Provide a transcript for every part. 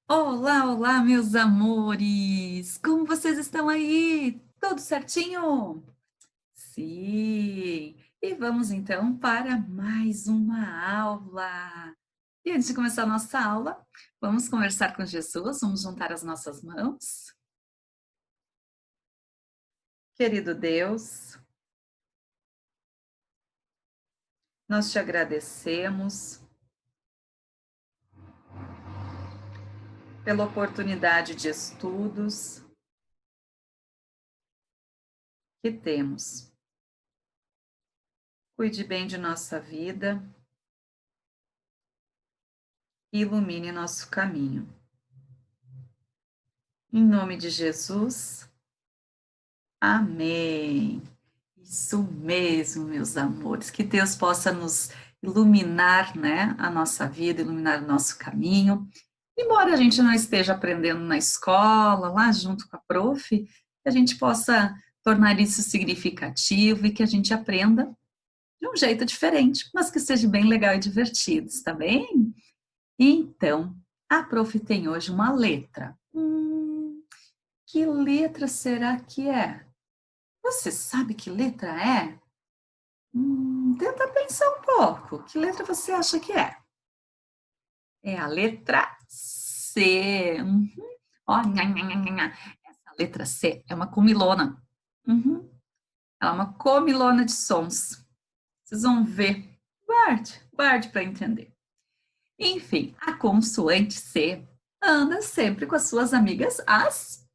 Olá, olá, meus amores! Como vocês estão aí? Tudo certinho? Sim! E vamos então para mais uma aula. E antes de começar a nossa aula, vamos conversar com Jesus, vamos juntar as nossas mãos. Querido Deus, nós te agradecemos pela oportunidade de estudos que temos. Cuide bem de nossa vida e ilumine nosso caminho. Em nome de Jesus, amém. Isso mesmo, meus amores. Que Deus possa nos iluminar, né, a nossa vida, iluminar o nosso caminho. Embora a gente não esteja aprendendo na escola, lá junto com a prof, que a gente possa tornar isso significativo e que a gente aprenda de um jeito diferente, mas que seja bem legal e divertido, está bem? Então, a prof tem hoje uma letra. Que letra será que é? Você sabe que letra é? Tenta pensar um pouco. Que letra você acha que é? É a letra C. Ó, nha, nha, nha, nha, nha. Essa letra C é uma comilona. Ela é uma comilona de sons. Vocês vão ver. Guarde para entender. Enfim, a consoante C anda sempre com as suas amigas, as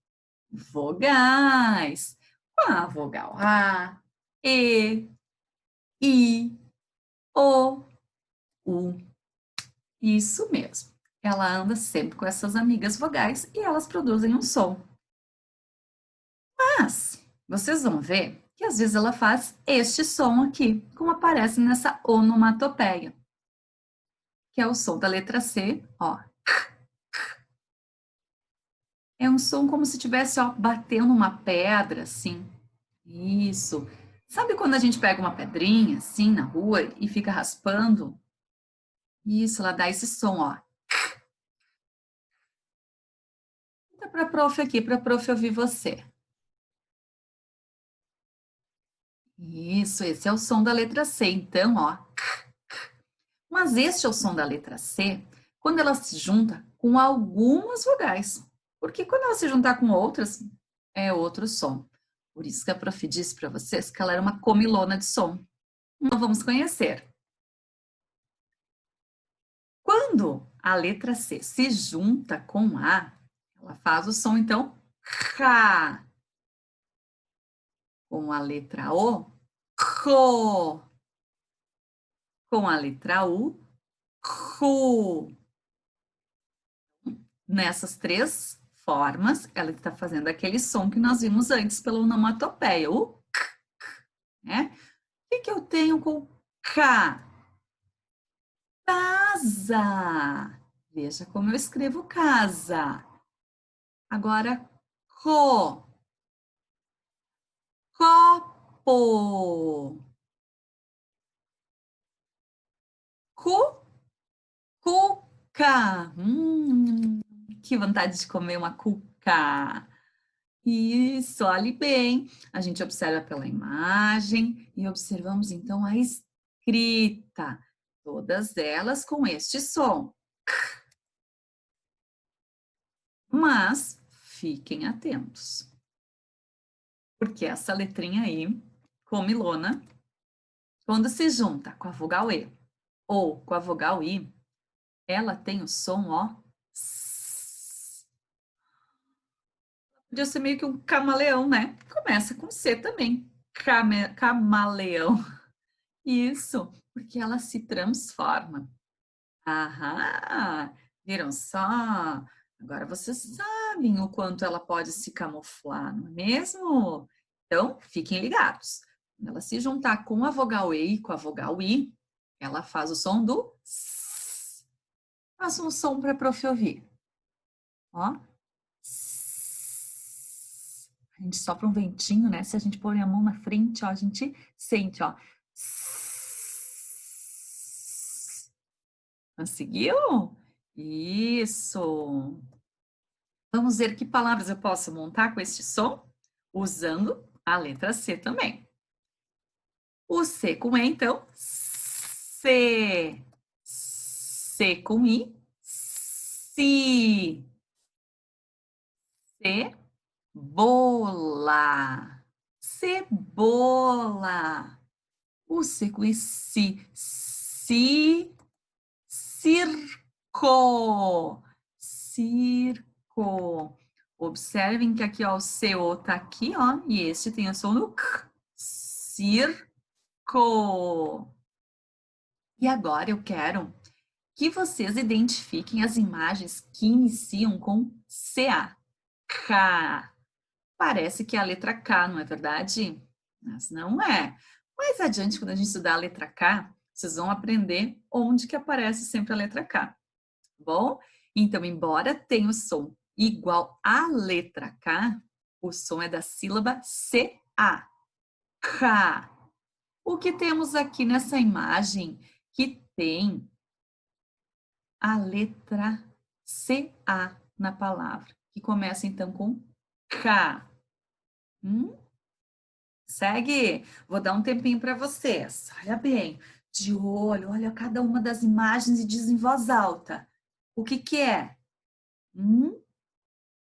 vogais. Com a vogal A, E, I, O, U. Isso mesmo. Ela anda sempre com essas amigas vogais e elas produzem um som. Mas vocês vão ver que às vezes ela faz este som aqui, como aparece nessa onomatopeia, que é o som da letra C, ó. É um som como se estivesse, ó, batendo uma pedra, assim. Isso. Sabe quando a gente pega uma pedrinha, assim, na rua e fica raspando? Isso, ela dá esse som, ó. Conta para a prof aqui, para a prof ouvir você. Isso, esse é o som da letra C. Então, ó. Mas este é o som da letra C quando ela se junta com algumas vogais. Porque quando ela se juntar com outras, é outro som. Por isso que a prof disse para vocês que ela era uma comilona de som. Então, vamos conhecer. Quando a letra C se junta com A, ela faz o som, então, Ra. Com a letra O, Ro. Com a letra U, Ru. Nessas três formas, ela está fazendo aquele som que nós vimos antes pela onomatopeia, o né? O que eu tenho com K? Casa. Veja como eu escrevo casa. Agora, ro. Copo. Cu. Cuca. Que vontade de comer uma cuca. Isso, olhe bem. A gente observa pela imagem e observamos então a escrita. Todas elas com este som. Mas fiquem atentos. Porque essa letrinha aí, comilona, quando se junta com a vogal E ou com a vogal I, ela tem o som, ó. Podia ser meio que um camaleão, né? Começa com C também. Camaleão. Isso, porque ela se transforma. Aham, viram só? Agora vocês sabem o quanto ela pode se camuflar, não é mesmo? Então, fiquem ligados. Quando ela se juntar com a vogal E e com a vogal I, ela faz o som do S. Faça um som para a prof ouvir. Ó. A gente sopra um ventinho, né? Se a gente pôr a mão na frente, ó, a gente sente, ó. Conseguiu? Isso. Vamos ver que palavras eu posso montar com este som? Usando a letra C também. O C com E, então, C. C com I, si. Cebola. Cebola. O C com I, si. Circo. Circo. Observem que aqui, ó, o CO tá aqui, ó, e este tem o som do K. Circo. E agora eu quero que vocês identifiquem as imagens que iniciam com CA. K. Parece que é a letra K, não é verdade? Mas não é. Mais adiante, quando a gente estudar a letra K, vocês vão aprender onde que aparece sempre a letra K. Tá bom? Então, embora tenha o som igual à letra K, o som é da sílaba CA. K. O que temos aqui nessa imagem que tem a letra CA na palavra, que começa então com K. Segue? Vou dar um tempinho para vocês. Olha bem, de olho, olha cada uma das imagens e diz em voz alta. O que que é?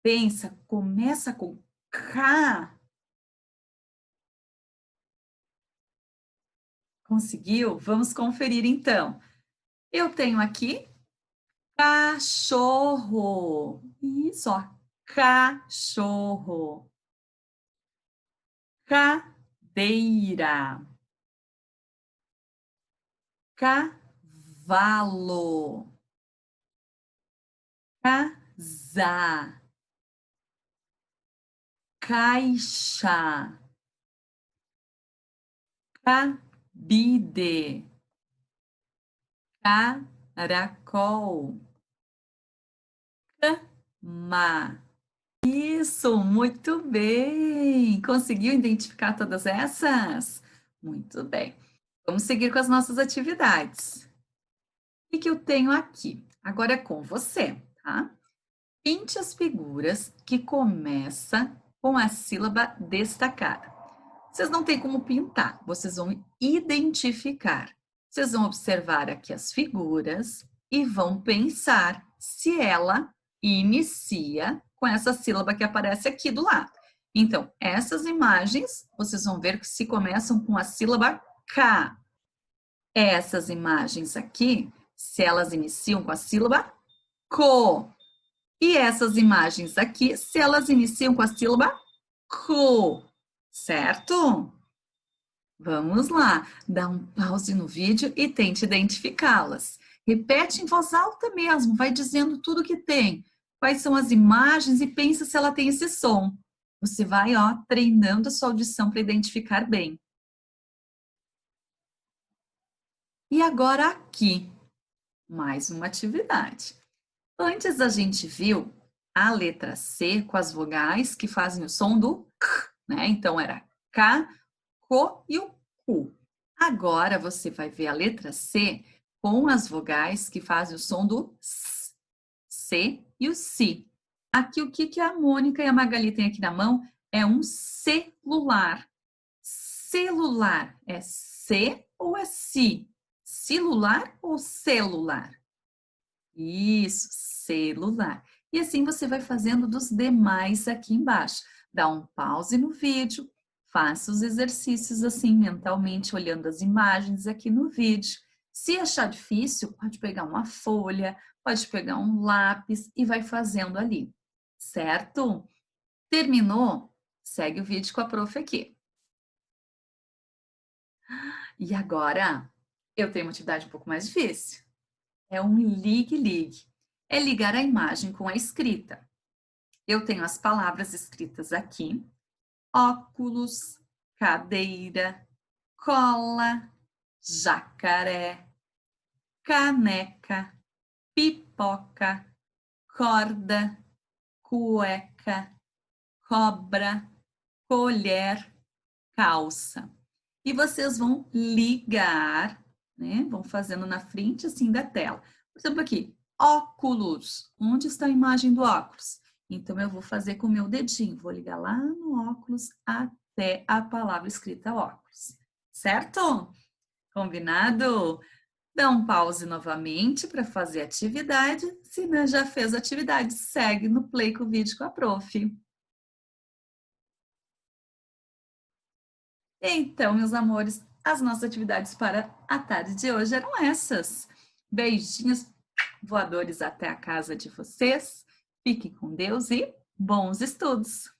Pensa, começa com K. Conseguiu? Vamos conferir então. Eu tenho aqui cachorro. Isso, ó. Cachorro. Cadeira. Cavalo. Casar. Caixa. Cabide. Caracol. Cama. Isso, muito bem. Conseguiu identificar todas essas? Muito bem. Vamos seguir com as nossas atividades. O que eu tenho aqui? Agora é com você, tá? Pinte as figuras que começam com a sílaba destacada. Vocês não têm como pintar, vocês vão identificar. Vocês vão observar aqui as figuras e vão pensar se ela inicia com essa sílaba que aparece aqui do lado. Então, essas imagens, vocês vão ver que se começam com a sílaba K. Essas imagens aqui, se elas iniciam com a sílaba CO. E essas imagens aqui, se elas iniciam com a sílaba CO, certo? Vamos lá, dá um pause no vídeo e tente identificá-las. Repete em voz alta mesmo, vai dizendo tudo que tem. Quais são as imagens e pensa se ela tem esse som. Você vai, ó, treinando a sua audição para identificar bem. E agora aqui, mais uma atividade. Antes a gente viu a letra C com as vogais que fazem o som do K, né? Então era K, CO e o Q. Agora você vai ver a letra C com as vogais que fazem o som do S, C e o Si. Aqui o que a Mônica e a Magali têm aqui na mão é um celular. Celular é C ou é Si? Celular ou celular? Isso, celular. E assim você vai fazendo dos demais aqui embaixo. Dá um pause no vídeo, faça os exercícios assim mentalmente, olhando as imagens aqui no vídeo. Se achar difícil, pode pegar uma folha, pode pegar um lápis e vai fazendo ali, certo? Terminou? Segue o vídeo com a prof aqui. E agora, eu tenho uma atividade um pouco mais difícil. É um ligue-ligue. É ligar a imagem com a escrita. Eu tenho as palavras escritas aqui: óculos, cadeira, cola, jacaré, caneca, pipoca, corda, cueca, cobra, colher, calça. e vocês vão ligar, né? Vão fazendo na frente assim da tela. Por exemplo, aqui, óculos. Onde está a imagem do óculos? Então, eu vou fazer com o meu dedinho. Vou ligar lá no óculos até a palavra escrita óculos. Certo? Combinado? Dá um pause novamente para fazer a atividade. Se não já fez a atividade, segue no Play com o vídeo com a prof. Então, meus amores, as nossas atividades para a tarde de hoje eram essas. Beijinhos voadores até a casa de vocês. Fiquem com Deus e bons estudos!